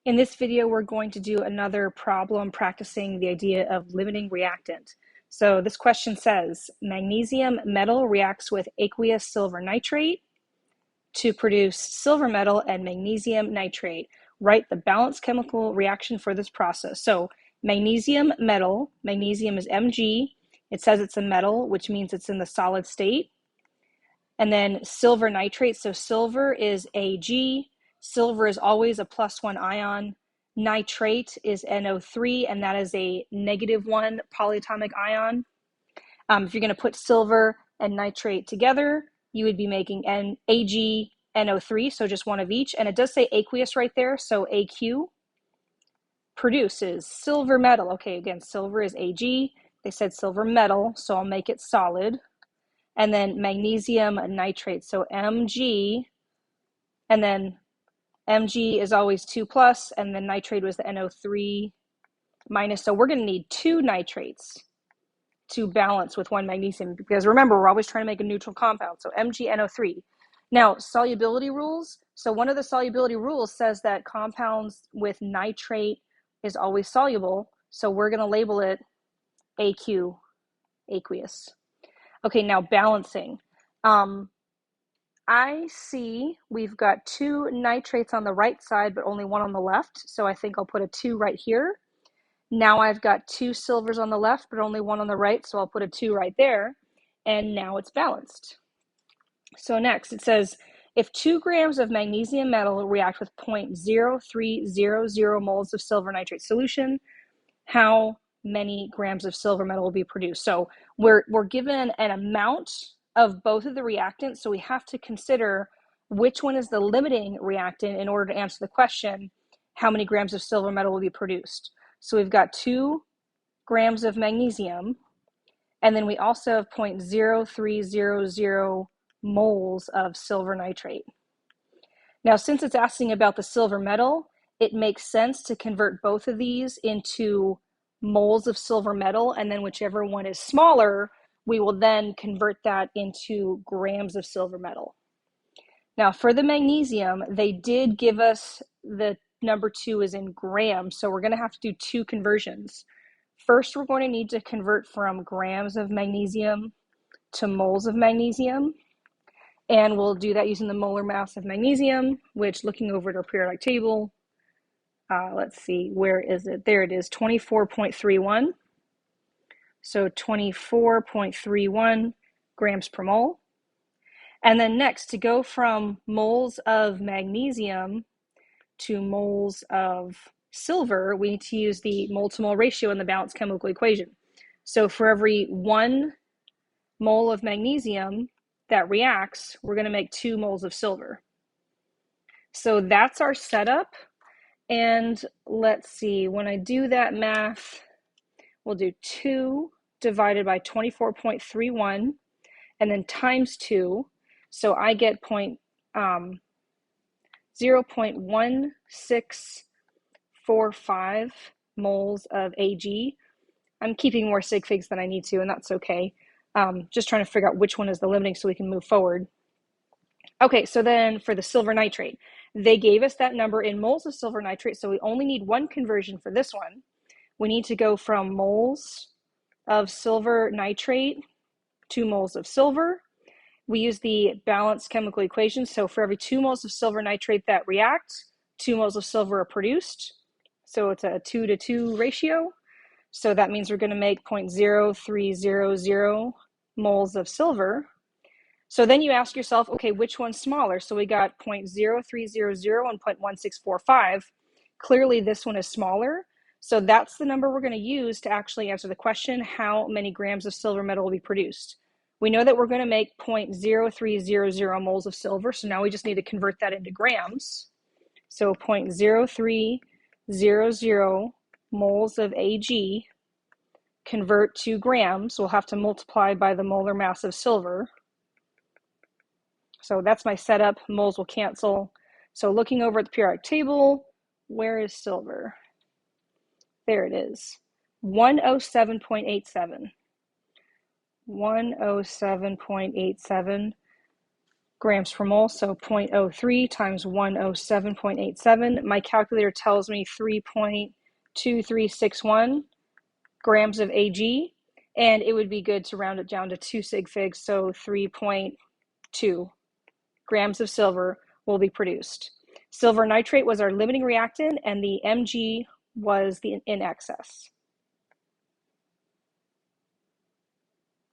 In this video, we're going to do another problem practicing the idea of limiting reactant. So this question says, magnesium metal reacts with aqueous silver nitrate to produce silver metal and magnesium nitrate. Write the balanced chemical reaction for this process. So magnesium metal, magnesium is Mg. It says it's a metal, which means it's in the solid state. And then silver nitrate, so silver is Ag. Silver is always a +1 ion. Nitrate is NO3, and that is a -1 polyatomic ion. If you're going to put silver and nitrate together, you would be making AgNO3, so just one of each. And it does say aqueous right there, so AQ produces silver metal. Okay, again, silver is Ag. They said silver metal, so I'll make it solid. And then magnesium nitrate, so Mg, and then Mg is always 2+, and then nitrate was the NO3 minus. So we're going to need 2 nitrates to balance with 1 magnesium, because remember, we're always trying to make a neutral compound. So MgNO3. Now, solubility rules. So one of the solubility rules says that compounds with nitrate is always soluble. So we're going to label it AQ, aqueous. Okay, now balancing. I see we've got 2 nitrates on the right side, but only 1 on the left. So I think I'll put a 2 right here. Now I've got 2 silvers on the left, but only 1 on the right. So I'll put a 2 right there. And now it's balanced. So next it says, if 2 grams of magnesium metal react with 0.0300 moles of silver nitrate solution, how many grams of silver metal will be produced? So we're given an amount of both of the reactants, so we have to consider which one is the limiting reactant in order to answer the question, how many grams of silver metal will be produced? So we've got 2 grams of magnesium, and then we also have 0.0300 moles of silver nitrate. Now, since it's asking about the silver metal, it makes sense to convert both of these into moles of silver metal, and then whichever one is smaller, we will then convert that into grams of silver metal. Now, for the magnesium, they did give us the number 2 is in grams, so we're going to have to do 2 conversions. First, we're going to need to convert from grams of magnesium to moles of magnesium, and we'll do that using the molar mass of magnesium, which, looking over at our periodic table, let's see, where is it? There it is, 24.31. So 24.31 grams per mole. And then next, to go from moles of magnesium to moles of silver, we need to use the mole to mole ratio in the balanced chemical equation. So for every 1 mole of magnesium that reacts, we're going to make 2 moles of silver. So that's our setup. And let's see, when I do that math, we'll do 2 divided by 24.31 and then times 2. So I get 0.1645 moles of Ag. I'm keeping more sig figs than I need to, and that's okay. Just trying to figure out which one is the limiting so we can move forward. Okay, so then for the silver nitrate, they gave us that number in moles of silver nitrate, so we only need 1 conversion for this one. We need to go from moles of silver nitrate to moles of silver. We use the balanced chemical equation, so for every 2 moles of silver nitrate that react, 2 moles of silver are produced. So it's a 2-to-2 ratio. So that means we're going to make 0.0300 moles of silver. So then you ask yourself, okay, which one's smaller? So we got 0.0300 and 0.1645. Clearly this one is smaller. So that's the number we're going to use to actually answer the question, how many grams of silver metal will be produced? We know that we're going to make 0.0300 moles of silver. So now we just need to convert that into grams. So 0.0300 moles of Ag convert to grams. We'll have to multiply by the molar mass of silver. So that's my setup. Moles will cancel. So looking over at the periodic table, where is silver? There it is, 107.87. 107.87. grams per mole, so 0.03 times 107.87. My calculator tells me 3.2361 grams of Ag, and it would be good to round it down to 2 sig figs, so 3.2 grams of silver will be produced. Silver nitrate was our limiting reactant, and the Mg was in excess.